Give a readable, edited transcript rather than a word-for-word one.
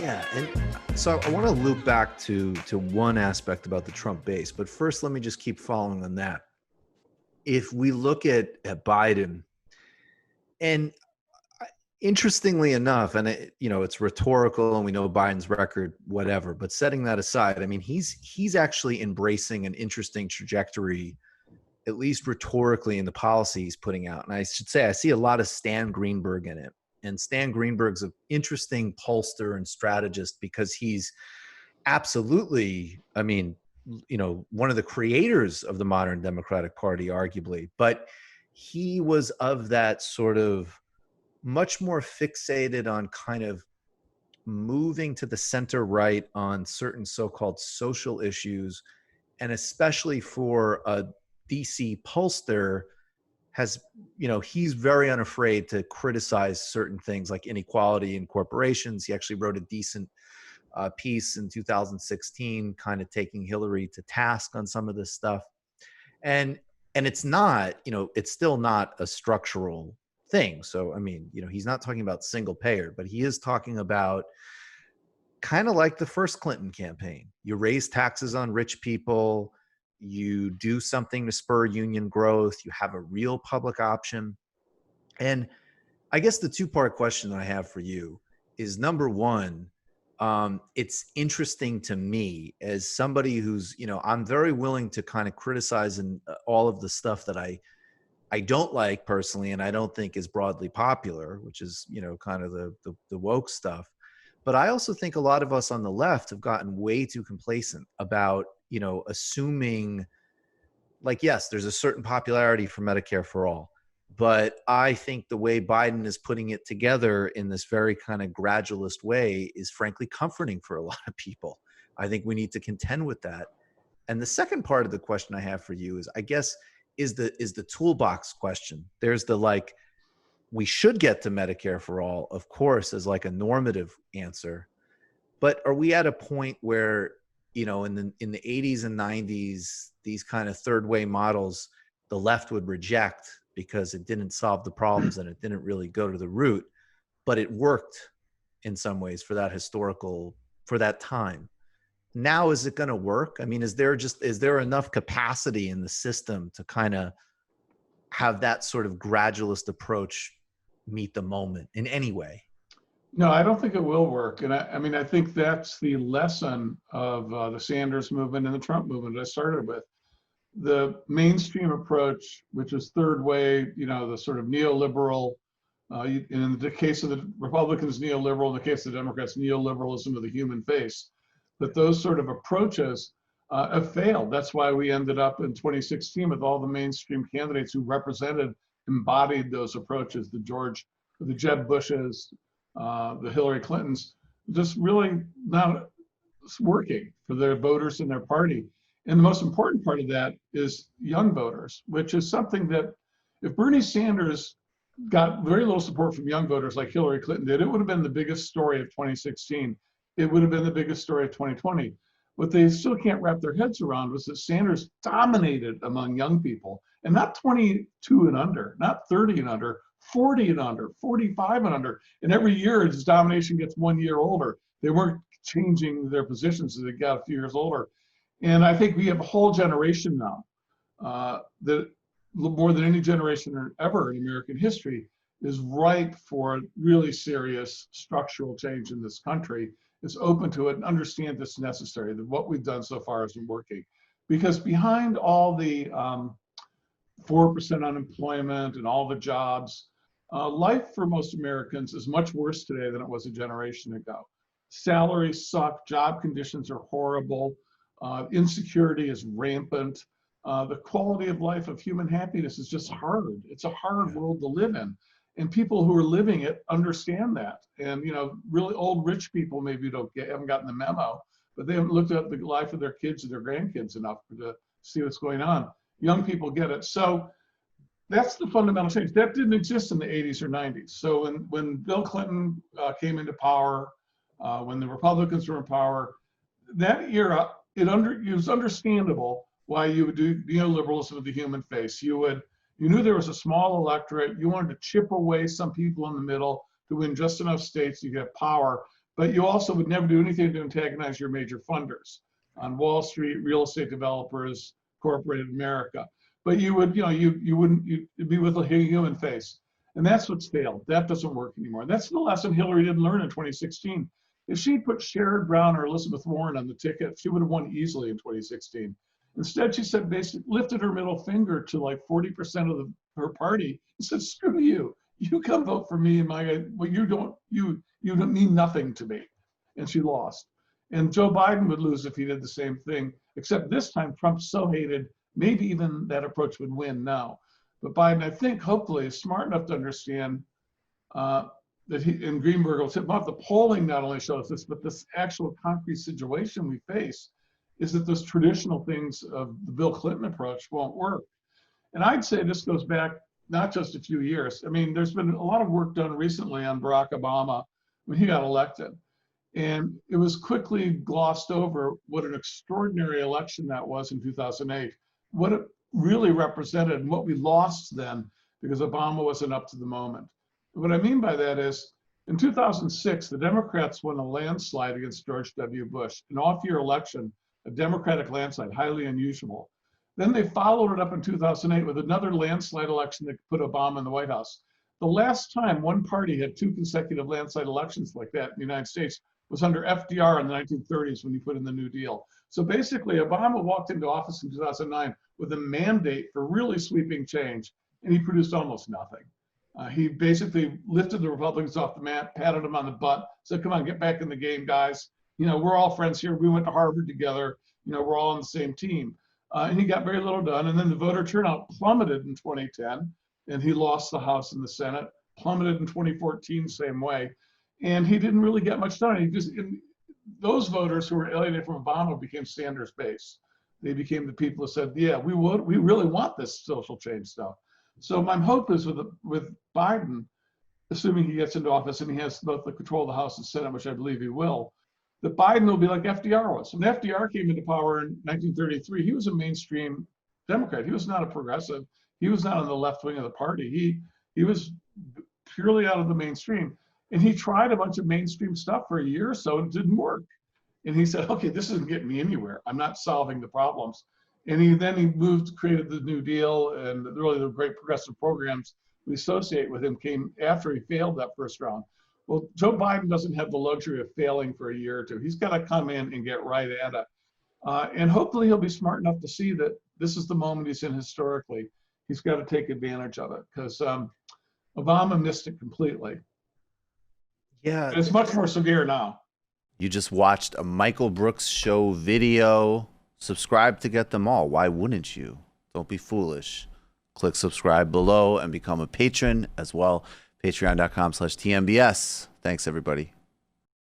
Yeah, and so I want to loop back to one aspect about the Trump base, but first let me just keep following on that. If we look at Biden, and interestingly enough, and it's rhetorical, and we know Biden's record, whatever. But setting that aside, I mean, he's actually embracing an interesting trajectory, at least rhetorically, in the policy he's putting out. And I should say, I see a lot of Stan Greenberg in it. And Stan Greenberg's an interesting pollster and strategist because he's absolutely, I mean, one of the creators of the modern Democratic Party, arguably. But he was of that sort of much more fixated on kind of moving to the center right on certain so-called social issues, and especially for a DC pollster, he's very unafraid to criticize certain things like inequality in corporations. He actually wrote a decent piece in 2016, kind of taking Hillary to task on some of this stuff. And it's not, it's still not a structural thing. So, I mean, he's not talking about single payer, but he is talking about kind of like the first Clinton campaign. You raise taxes on rich people, you do something to spur union growth, you have a real public option. And I guess the two-part question I have for you is, number one, it's interesting to me as somebody who's, I'm very willing to kind of criticize and all of the stuff that I don't like personally, and I don't think is broadly popular, which is, kind of the woke stuff. But I also think a lot of us on the left have gotten way too complacent about, assuming, like, yes, there's a certain popularity for Medicare for all. But I think the way Biden is putting it together in this very kind of gradualist way is frankly comforting for a lot of people. I think we need to contend with that. And the second part of the question I have for you is, I guess, is the toolbox question. There's the, like, we should get to Medicare for all, of course, as like a normative answer. But are we at a point where, in the 80s and 90s, these kind of third way models, the left would reject because it didn't solve the problems and it didn't really go to the root, but it worked in some ways for that time. Now, is it going to work? I mean, is there enough capacity in the system to kind of have that sort of gradualist approach meet the moment in any way? No, I don't think it will work. And I mean, I think that's the lesson of the Sanders movement and the Trump movement I started with. The mainstream approach, which is third way, the sort of neoliberal, in the case of the Republicans, neoliberal, in the case of the Democrats, neoliberalism of the human face. But those sort of approaches have failed. That's why we ended up in 2016 with all the mainstream candidates who embodied those approaches, the Jeb Bushes, the Hillary Clintons, just really not working for their voters and their party. And the most important part of that is young voters, which is something that if Bernie Sanders got very little support from young voters like Hillary Clinton did, it would have been the biggest story of 2016. It would have been the biggest story of 2020. What they still can't wrap their heads around was that Sanders dominated among young people, and not 22 and under, not 30 and under, 40 and under, 45 and under. And every year his domination gets 1 year older. They weren't changing their positions as they got a few years older. And I think we have a whole generation now that more than any generation ever in American history is ripe for really serious structural change in this country, is open to it and understand it's necessary, that what we've done so far isn't working. Because behind all the 4% unemployment and all the jobs, life for most Americans is much worse today than it was a generation ago. Salaries suck, job conditions are horrible, insecurity is rampant. The quality of life of human happiness is just hard. It's a hard world to live in. And people who are living it understand that. And really old rich people maybe haven't gotten the memo, but they haven't looked at the life of their kids and their grandkids enough to see what's going on. Young people get it. So that's the fundamental change. That didn't exist in the 80s or 90s. So when Bill Clinton came into power, when the Republicans were in power, that era, it was understandable why you would do neoliberalism of the human face. You knew there was a small electorate. You wanted to chip away some people in the middle to win just enough states to get power. but you also would never do anything to antagonize your major funders on Wall Street, real estate developers, corporate America. But you would, you'd be with a human face. And that's what's failed. That doesn't work anymore. That's the lesson Hillary didn't learn in 2016. If she put Sherrod Brown or Elizabeth Warren on the ticket, she would have won easily in 2016. Instead, she said, basically lifted her middle finger to like 40% of her party and said, screw you. You come vote for me and my guy. Well, you don't mean nothing to me. And she lost. And Joe Biden would lose if he did the same thing, except this time Trump's so hated, maybe even that approach would win now. But Biden, I think, hopefully is smart enough to understand that he, and Greenberg will say, the polling not only shows this, but this actual concrete situation we face is that those traditional things of the Bill Clinton approach won't work. And I'd say this goes back not just a few years. I mean, there's been a lot of work done recently on Barack Obama when he got elected. And it was quickly glossed over what an extraordinary election that was in 2008, what it really represented and what we lost then because Obama wasn't up to the moment. What I mean by that is in 2006, the Democrats won a landslide against George W. Bush, an off-year election, a Democratic landslide, highly unusual. Then they followed it up in 2008 with another landslide election that put Obama in the White House. The last time one party had two consecutive landslide elections like that in the United States was under FDR in the 1930s when he put in the New Deal. So basically, Obama walked into office in 2009 with a mandate for really sweeping change, and he produced almost nothing. He basically lifted the Republicans off the mat, patted them on the butt, said, come on, get back in the game, guys. We're all friends here. We went to Harvard together. We're all on the same team. And he got very little done. And then the voter turnout plummeted in 2010, and he lost the House and the Senate, plummeted in 2014, same way. And he didn't really get much done. Those voters who were alienated from Obama became Sanders base. They became the people who said, yeah, we really want this social change stuff. So my hope is with Biden, assuming he gets into office and he has both the control of the House and Senate, which I believe he will, that Biden will be like FDR was. When FDR came into power in 1933, he was a mainstream Democrat. He was not a progressive. He was not on the left wing of the party. He was purely out of the mainstream. And he tried a bunch of mainstream stuff for a year or so and it didn't work. And he said, okay, this isn't getting me anywhere. I'm not solving the problems. And he created the New Deal, and really the great progressive programs we associate with him came after he failed that first round. Well, Joe Biden doesn't have the luxury of failing for a year or two. He's got to come in and get right at it. And hopefully he'll be smart enough to see that this is the moment he's in historically. He's got to take advantage of it because Obama missed it completely. Yeah. And it's much more severe now. You just watched a Michael Brooks show video. Subscribe to get them all. Why wouldn't you? Don't be foolish. Click subscribe below and become a patron as well. Patreon.com/TMBS. Thanks, everybody.